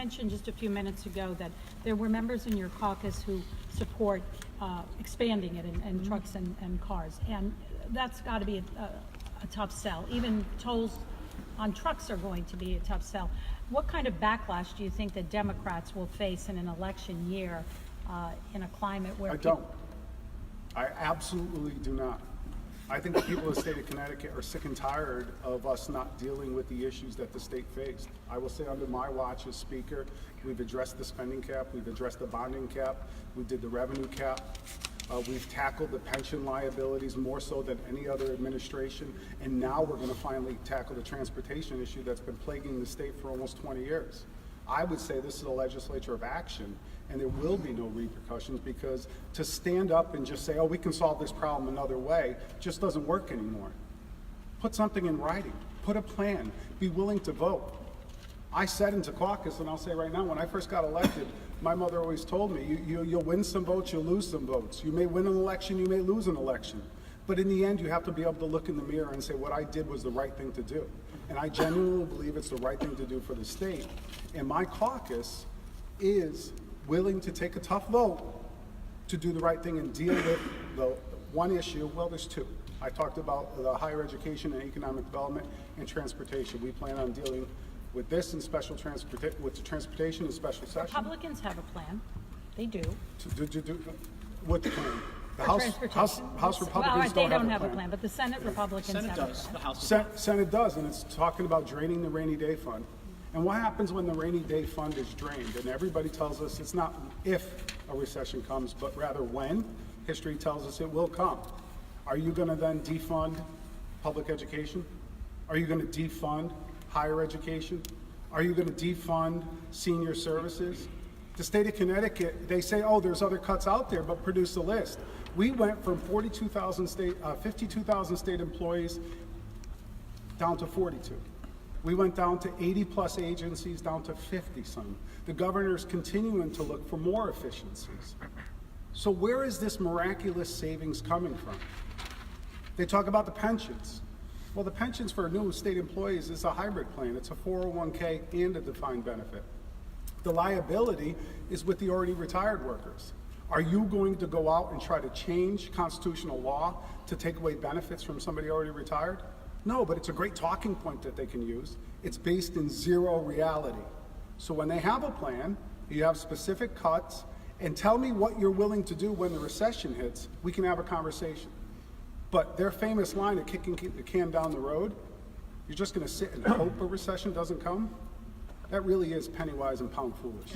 mentioned just a few minutes ago that there were members in your caucus who support expanding it and trucks and cars, and that's got to be a tough sell. Even tolls on trucks are going to be a tough sell. What kind of backlash do you think that Democrats will face in an election year in a climate where I absolutely do not. I think the people of the state of Connecticut are sick and tired of us not dealing with the issues that the state faced. I will say under my watch as Speaker, we've addressed the spending cap, we've addressed the bonding cap, we did the revenue cap, we've tackled the pension liabilities more so than any other administration, and now we're going to finally tackle the transportation issue that's been plaguing the state for almost 20 years. I would say this is a legislature of action, and there will be no repercussions, because to stand up and just say, oh, we can solve this problem another way, just doesn't work anymore. Put something in writing, put a plan, be willing to vote. I said into caucus, and I'll say right now, when I first got elected, my mother always told me, you'll win some votes, you'll lose some votes. You may win an election, you may lose an election. But in the end, you have to be able to look in the mirror and say, what I did was the right thing to do. And I genuinely believe it's the right thing to do for the state. And my caucus is willing to take a tough vote to do the right thing and deal with the one issue. Well, there's two. I talked about the higher education and economic development and transportation. We plan on dealing with this in special with the transportation in special session. Republicans have a plan. They do. What the plan? The House Republicans well, they don't have a a plan, but the Senate Republicans have a plan. The House Senate does, and it's talking about draining the rainy day fund. And what happens when the rainy day fund is drained? And everybody tells us it's not if a recession comes, but rather when. History tells us it will come. Are you going to then defund public education? Are you going to defund higher education? Are you going to defund senior services? The state of Connecticut, they say, oh, there's other cuts out there, but produce a list. We went from 52,000 state employees down to 42. We went down to 80 plus agencies, down to 50 some. The governor's continuing to look for more efficiencies. So where is this miraculous savings coming from? They talk about the pensions. Well, the pensions for new state employees is a hybrid plan. It's a 401k and a defined benefit. The liability is with the already retired workers. Are you going to go out and try to change constitutional law to take away benefits from somebody already retired? No, but it's a great talking point that they can use. It's based in zero reality. So when they have a plan, you have specific cuts, and tell me what you're willing to do when the recession hits, we can have a conversation. But their famous line of kicking the can down the road, you're just going to sit and hope a recession doesn't come? That really is penny wise and pound foolish.